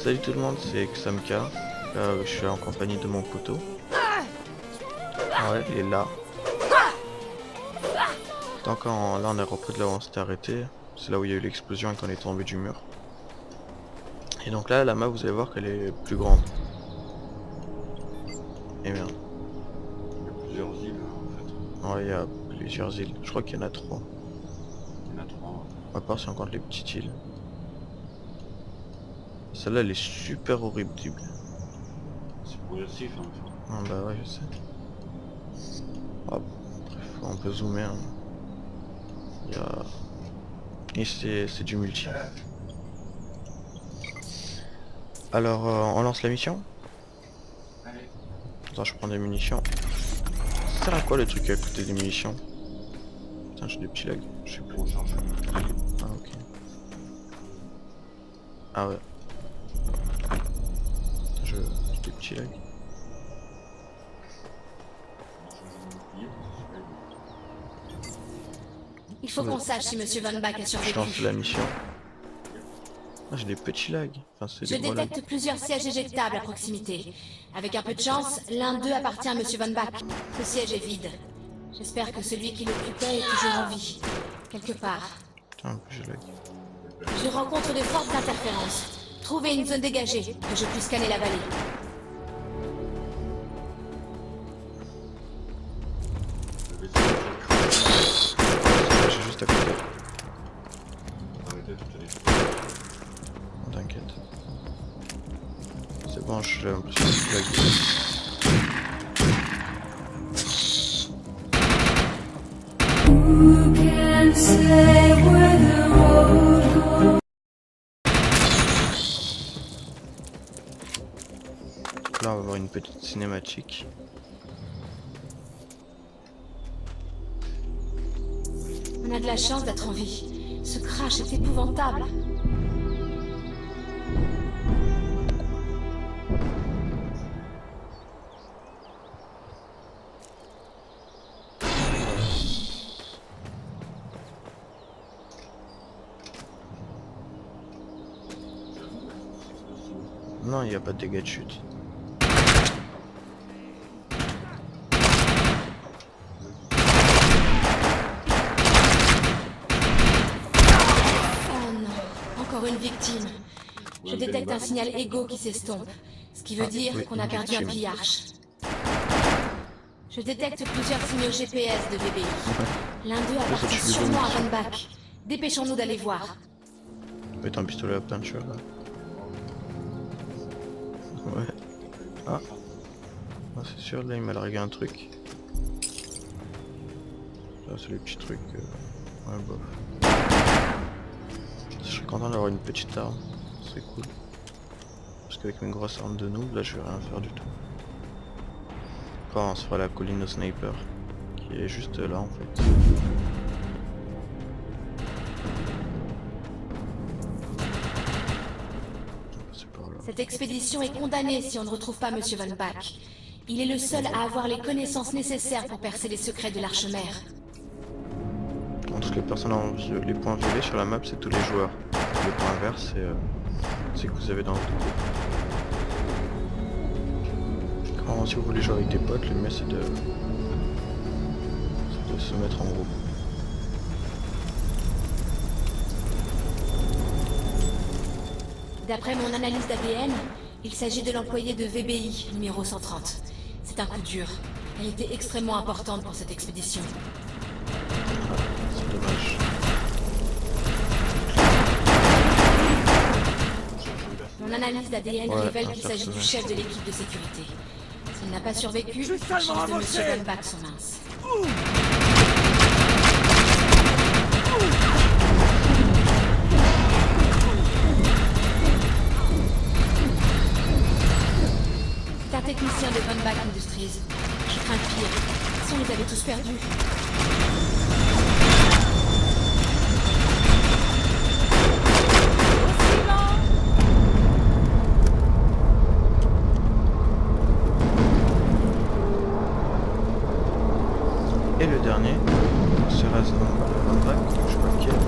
Salut tout le monde, c'est XMK. Je suis en compagnie de mon poteau. Ah ouais, il est là. Donc là on est repris de là où on s'était arrêté. C'est là où il y a eu l'explosion et qu'on est tombé du mur. Et donc là, la map, vous allez voir qu'elle est plus grande. Et bien. Il y a plusieurs îles en fait. Ouais, il y a plusieurs îles. Je crois qu'il y en a 3. Il y en a 3. À part si on compte les petites îles. Celle-là, elle est super horrible. C'est progressif en fait. Ah bah ouais, je sais. Ah, bref, on peut zoomer. Hein. Il y a... Et c'est du multi. Alors, on lance la mission. Allez. Attends, je prends des munitions. Ça sert à quoi le truc à côté des munitions? Putain, j'ai des petits lags. Je sais plus. On charge. Ah, ok. Ah ouais. J'ai des petits lags. Il faut qu'on sache si Monsieur Van Bach a Je lance survécu. la mission. Ah, j'ai des petits lags. Enfin, c'est Je des gros lags. détecte plusieurs sièges éjectables à proximité. Avec un peu de chance, l'un d'eux appartient à Monsieur Van Bach. Ce siège est vide. J'espère que celui qui l'occupait est toujours en vie. Quelque part. Putain, en plus j'ai lag. Je rencontre de fortes interférences. Trouvez une zone dégagée, que je puisse scanner la vallée. J'ai juste à côté. Arrêtez tout à l'heure. Oh, t'inquiète. C'est bon, j'ai l'impression que je lag. Who can say where the road goes? Là, on va avoir une petite cinématique. On a de la chance d'être en vie. Ce crash est épouvantable. Non, il n'y a pas de dégâts de chute. Oh non, encore une victime. Je détecte un signal égaux qui s'estompe, ce qui veut dire oui, qu'on a une perdu un victime. pillage. Je détecte plusieurs signaux GPS de VBI. L'un d'eux appartient je suis sûrement à désolé. Van Bach. Dépêchons-nous d'aller voir. Mettre un pistolet à peinture là. Ouais. Ah. Ah, c'est sûr, là il m'a largué un truc. Ça c'est les petits trucs. Ouais, bof. Je serais content d'avoir une petite arme. C'est cool. Parce qu'avec mes grosses armes de noob, là je vais rien faire du tout. Enfin, on se fera la colline au sniper. Qui est juste là en fait. C'est par là. Cette expédition est condamnée si on ne retrouve pas Monsieur Van Bach. Il est le seul à avoir les connaissances nécessaires pour percer les secrets de l'Arche-Mère. En tout cas, personne en les points violets sur la map, c'est tous les joueurs. Les points verts, c'est que vous avez dans votre groupe. Quand, si vous voulez jouer avec des potes, le mieux c'est de se mettre en groupe. D'après mon analyse d'ADN, il s'agit de l'employé de VBI, numéro 130. C'est un coup dur. Elle était extrêmement importante pour cette expédition. C'est dommage. Mon analyse d'ADN Ouais, révèle un qu'il s'agit du personnage. chef de l'équipe de sécurité. S'il n'a pas survécu, les chances de Monsieur Van Bach sont minces. C'est un technicien de Van Bach Industries. Je crains le pire. Si on les avait tous perdus. Et le dernier sera Van Bach, je sais pas lequel.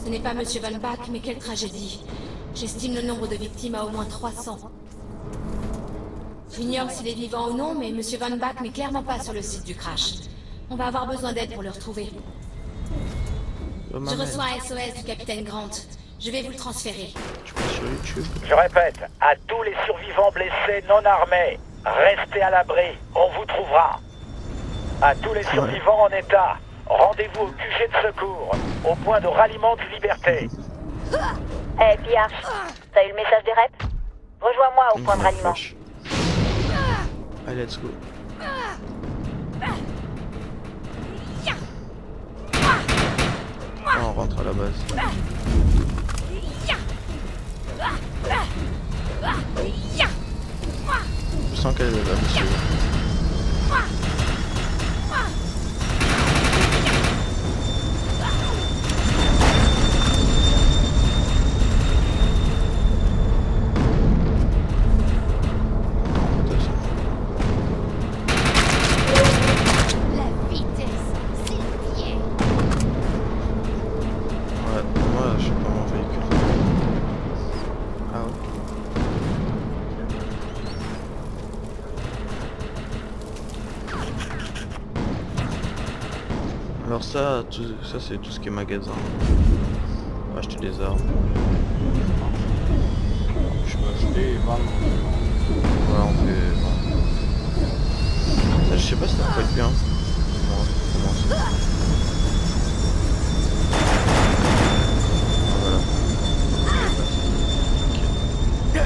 Ce n'est n'est pas Monsieur Van Bach, mais quelle tragédie. J'estime le nombre de victimes à au moins 300. J'ignore s'il est vivant ou non, mais Monsieur Van Bach n'est clairement pas sur le site du crash. On va avoir besoin d'aide pour le retrouver. Je reçois un SOS du capitaine Grant. Je vais vous le transférer. Tu passes sur YouTube. Je répète, à tous les survivants blessés non armés, restez à l'abri, on vous trouvera. À tous les survivants en état, rendez-vous au QG de secours, au point de ralliement de liberté. Hey Pierre, t'as eu le message des reps? Rejoins-moi au point de ralliement. Allez, let's go. Ah, on rentre à la base. Je sens qu'elle est là, monsieur. La vitesse, c'est pied. Ouais, moi je sais pas mon véhicule. Ah ouais. Alors ça c'est tout ce qui est magasin. On va acheter des armes. Je peux acheter 20. Ouais, on fait... Ça, je sais pas si ça peut être bien. Moi, pour commencer. Voilà. Ok.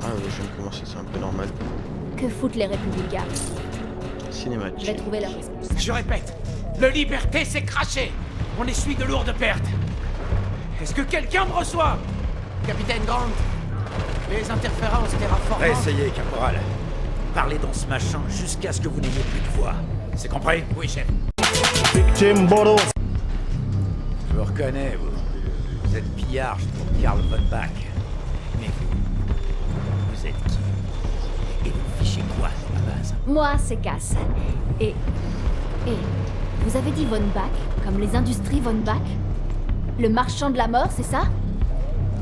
Ah oui, je viens de commencer, c'est un peu normal. Que foutent les républicains? Je vais Cinématique. trouver leur responsable. Je répète, le Liberté s'est craché. On essuie de lourdes pertes. Est-ce que quelqu'un me reçoit? Capitaine Grant, les interférences terraformantes... Essayez, caporal. Parlez dans ce machin jusqu'à ce que vous n'ayez plus de voix. C'est compris? Oui, chef. Je vous reconnais, vous. Vous êtes pillard pour Karl Von Bach. Mais vous êtes qui? Et vous fichez quoi dans la base? Moi, c'est Cass. Et vous avez dit Von Bach, comme les industries Von Bach? Le marchand de la mort, c'est ça?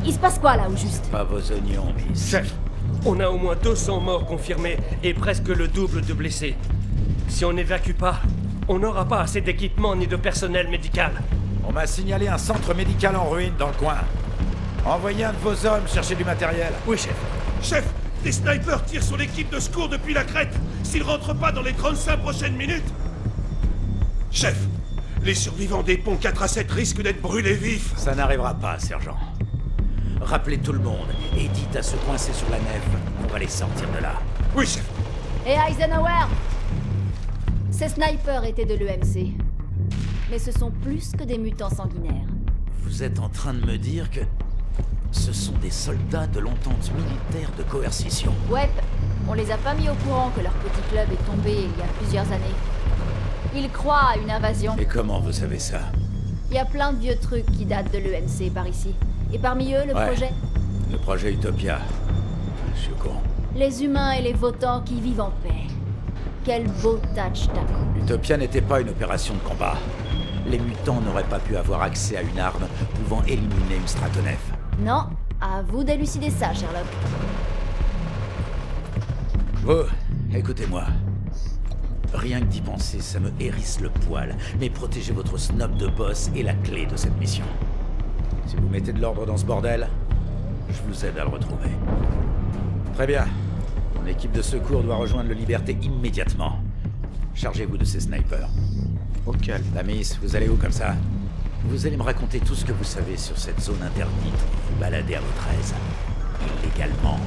Il se passe quoi là, au juste? Pas vos oignons, Miss. Chef, on a au moins 200 morts confirmés et presque le double de blessés. Si on n'évacue pas, on n'aura pas assez d'équipement ni de personnel médical. On m'a signalé un centre médical en ruine dans le coin. Envoyez un de vos hommes chercher du matériel. Oui, chef. Chef, des snipers tirent sur l'équipe de secours depuis la crête. S'ils rentrent pas dans les 35 prochaines minutes... Chef, les survivants des ponts 4 à 7 risquent d'être brûlés vifs. Ça n'arrivera pas, sergent. Rappelez tout le monde et dites à ceux coincés sur la nef qu'on va les sortir de là. Oui, chef. Et Eisenhower? Ces snipers étaient de l'EMC. Mais ce sont plus que des mutants sanguinaires. Vous êtes en train de me dire que ce sont des soldats de l'entente militaire de coercition. Ouais, on les a pas mis au courant que leur petit club est tombé il y a plusieurs années. Ils croient à une invasion. Et comment vous savez ça? Il y a plein de vieux trucs qui datent de l'EMC par ici. Et parmi eux, le Ouais. projet. Le projet Utopia. Je suis au courant. Les humains et les votants qui vivent en paix. Quel beau touch d'accord. Utopia n'était pas une opération de combat. Les mutants n'auraient pas pu avoir accès à une arme pouvant éliminer une stratonef. Non, à vous d'élucider ça, Sherlock. Oh, écoutez-moi. Rien que d'y penser, ça me hérisse le poil. Mais protéger votre snob de boss est la clé de cette mission. Si vous mettez de l'ordre dans ce bordel, je vous aide à le retrouver. Très bien. Mon équipe de secours doit rejoindre le Liberté immédiatement. Chargez-vous de ces snipers. Ok. La miss, vous allez où comme ça? Vous allez me raconter tout ce que vous savez sur cette zone interdite où vous baladez à votre aise. Illégalement.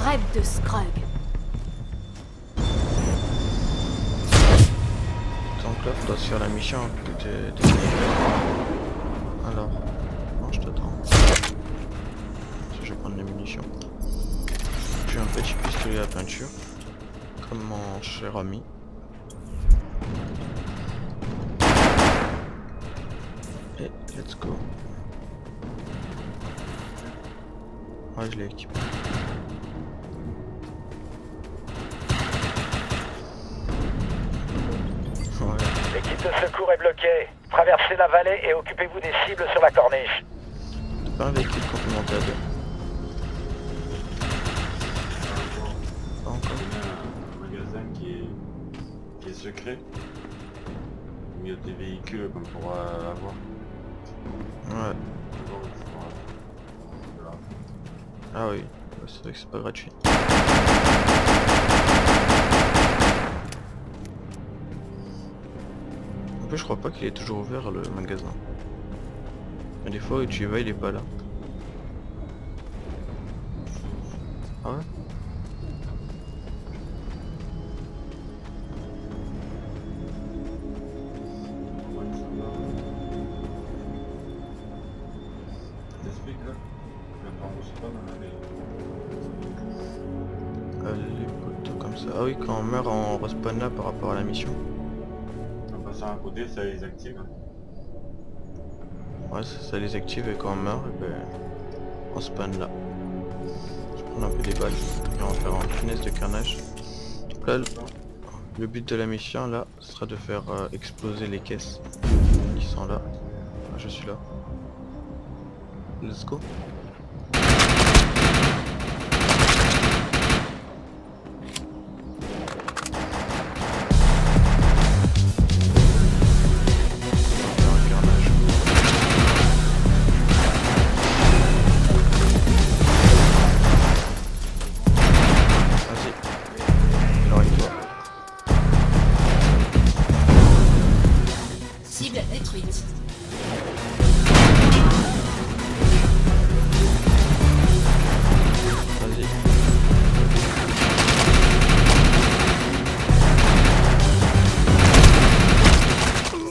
Rêve de Scrug. Tant que là, faut se faire la mission des snipers. Alors, non, je t'attends. Je vais prendre les munitions. J'ai un petit pistolet à peinture, comme mon cher ami. Et let's go. Ouais, je l'ai équipé. Voilà. L'équipe de secours est bloquée. Traversez la vallée et occupez-vous des cibles sur la corniche. Pas un véhicule complémentaire. Pas encore. Un magasin qui est secret. Au milieu des véhicules comme pour avoir. Ouais. Ah oui, c'est vrai que c'est pas gratuit. En plus je crois pas qu'il est toujours ouvert le magasin. Mais des fois où tu y vas il est pas là. Ah ouais? Les poteaux comme ça. Ah oui, quand on meurt on respawn là par rapport à la mission. En passant à côté, ça les active. Ouais, ça les active et quand on meurt, et ben, on spawn là. Je prends un peu des balles et on va faire un punaise de carnage. Donc là, le but de la mission là sera de faire exploser les caisses qui sont là. Ah, je suis là. Let's go. Cible détruite.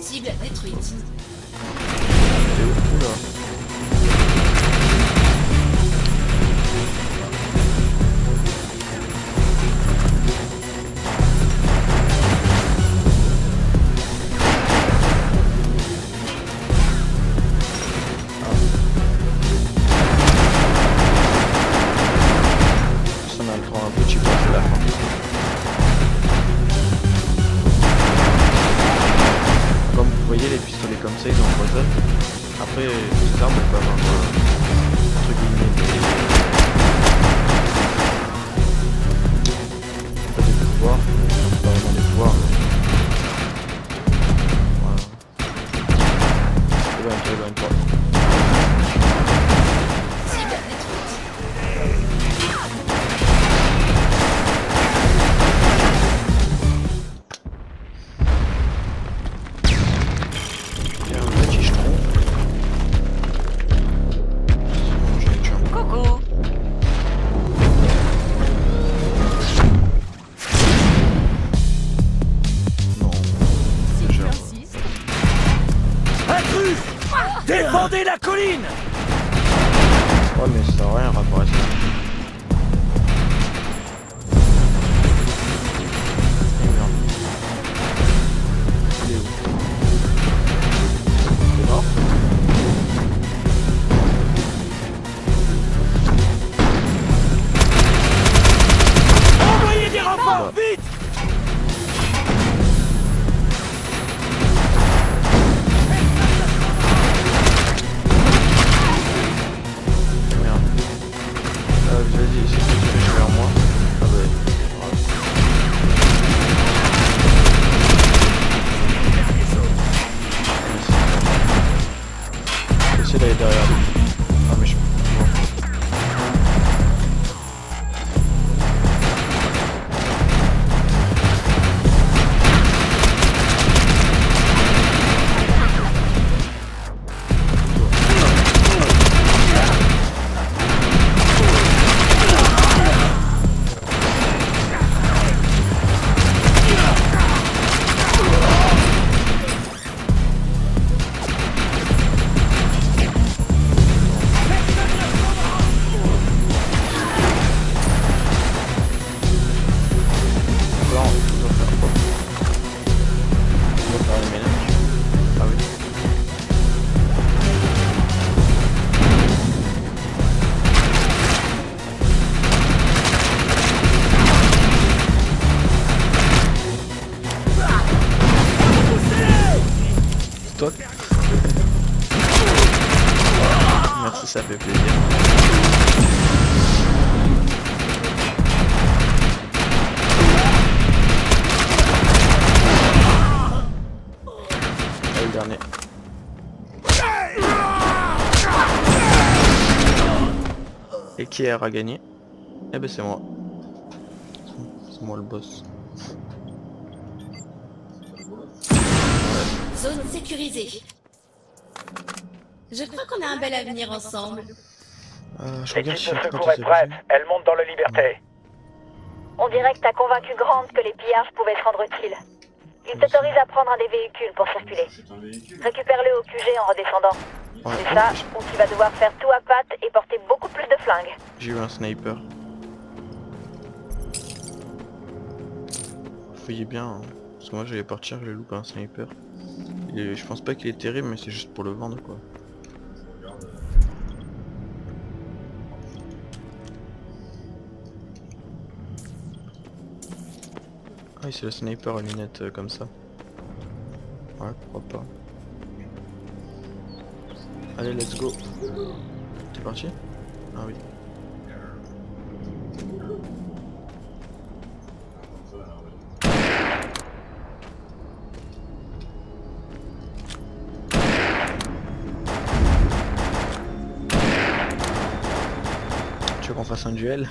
Cible détruite. Ça m'a pris un petit peu à la fin. Comme vous voyez les pistolets comme ça ils empoisonnent. Après les armes peuvent avoir entre guillemets des pouvoirs. Pas vraiment des pouvoirs. Voilà. Éloigne-toi. Cible détruite. Il y a un petit jeton. Sinon je vais tuer un peu. Coucou. Non. Si Déjà. tu insistes. Intrus! Défendez la colline! Ouais mais ça n'a rien à rapport à ça. Eh merde. Il est où? Il est mort? Envoyez des renforts, vite! Et qui aura gagné? Eh ben c'est moi. C'est moi le boss. Zone sécurisée. Je crois qu'on a un bel avenir ensemble. Je regarde L'équipe si de quand secours est prête. Elle monte dans le Liberté. On dirait que t'as convaincu Grant que les pillages pouvaient se rendre utiles. Il t'autorise à prendre un des véhicules pour circuler. C'est un véhicule. Récupère-le au QG en redescendant. Ouais. C'est ça, ou tu vas devoir faire tout à pattes et porter beaucoup plus de flingues. J'ai eu un sniper. Fouillez bien, hein. Parce que moi j'allais partir, j'ai loupé un sniper. Je pense pas qu'il est terrible, mais c'est juste pour le vendre quoi. Ah, c'est le sniper à lunettes comme ça. Ouais, pourquoi pas. Allez, let's go. T'es parti? Ah oui. Tu veux qu'on fasse un duel?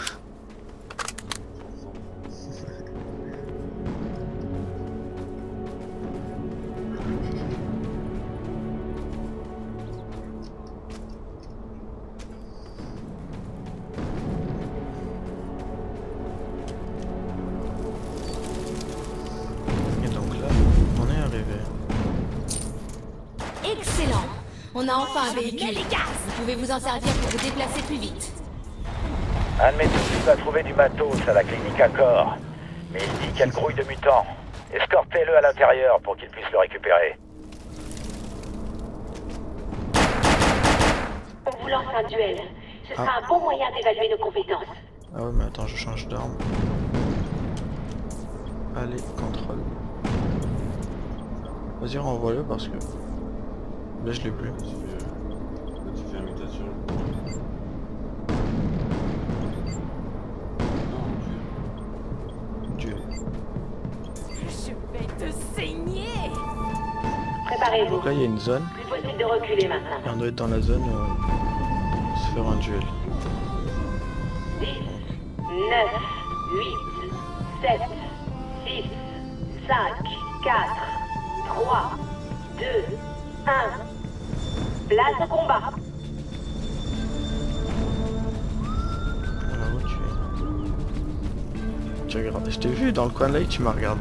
Et donc là, on est arrivé. Excellent. On a enfin un véhicule. Vous pouvez vous en servir pour vous déplacer plus vite. Admettons qu'il va trouver du matos à la clinique Accor. Mais il dit qu'elle grouille de mutants. Escortez-le à l'intérieur pour qu'il puisse le récupérer. On vous lance un duel. Ce sera un bon moyen d'évaluer nos compétences. Ah ouais, mais attends, je change d'arme. Allez, contrôle. Vas-y, renvoie-le parce que... Là, je l'ai plus. Tu fais imitation. Dieu. Je vais te saigner. Préparez-vous. Donc là, il y a une zone. Plus possible de reculer maintenant. Et on doit être dans la zone se faire un duel. 10, 9, 8, 7, 6, 5, 4, 3, 2, 1. Place au combat. Alors où tu es? Tu regardes. Je t'ai vu dans le coin de l'œil, tu m'as regardé.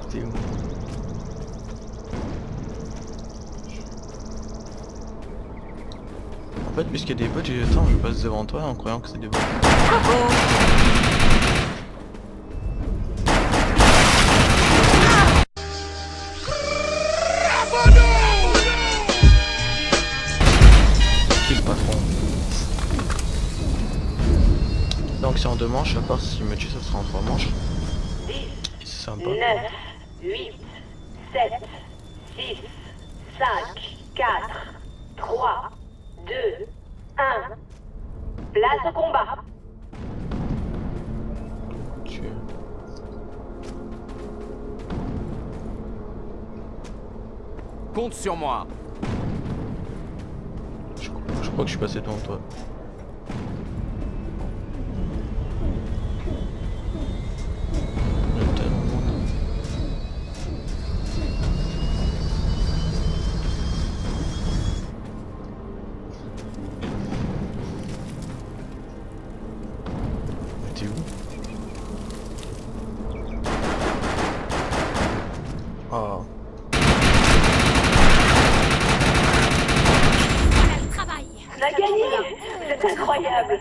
T'es où? En fait, puisqu'il y a des bots, j'ai dit attends, je passe devant toi en croyant que c'est des bots. Qui le patron? Donc c'est en 2 manches, à part s'il me tue ça sera en 3 manches. 10, C'est sympa. 9, 8, 7, 6, 5, 4, 3, 2, 1. Place au combat. Tu... Compte sur moi. Je crois que je suis passé devant toi. Il y a tellement de monde. Mais t'es où? Ah. On a gagné. Vous êtes incroyable.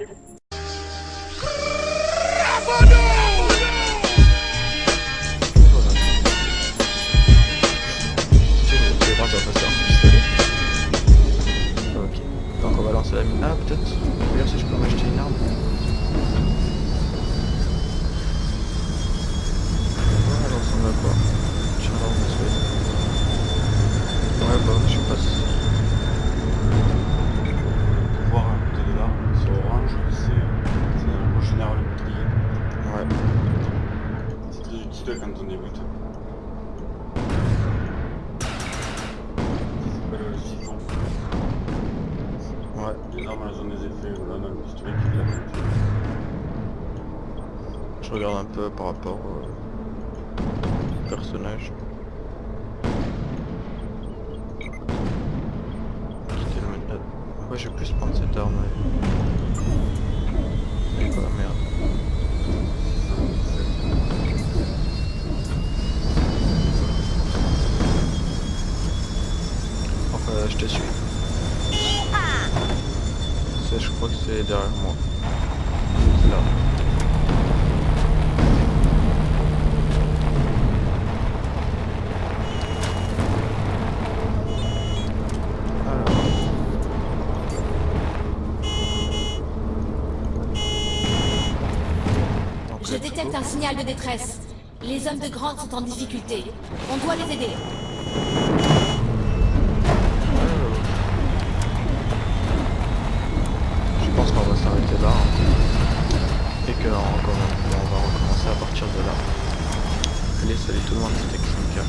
Tu vas passer un pistolet. Ok. Donc on va lancer la mine. Ah peut-être. Regarde si je peux m'acheter une arme. Ah non, ça ne va pas. Tiens là on va se faire. Ouais bah je sais pas si... Voir à côté de là, c'est orange, c'est régénère le bouclier. Ouais. C'est très utile quand on est doute. C'est pas le siphon. Ouais. Les armes, elles ont des effets. Là, on a le pistolet qui l'a fait. Je regarde un peu par rapport au personnage. Quitter le menu. Ouais, je vais plus prendre cette arme. C'est quoi la merde? Je te suis. Je crois que c'est derrière moi. C'est là. Je détecte un signal de détresse. Les hommes de Grant sont en difficulté. On doit les aider. Je pense qu'on va s'arrêter là. Et qu'on va recommencer à partir de là. Allez, salut tout le monde, c'était Xinka.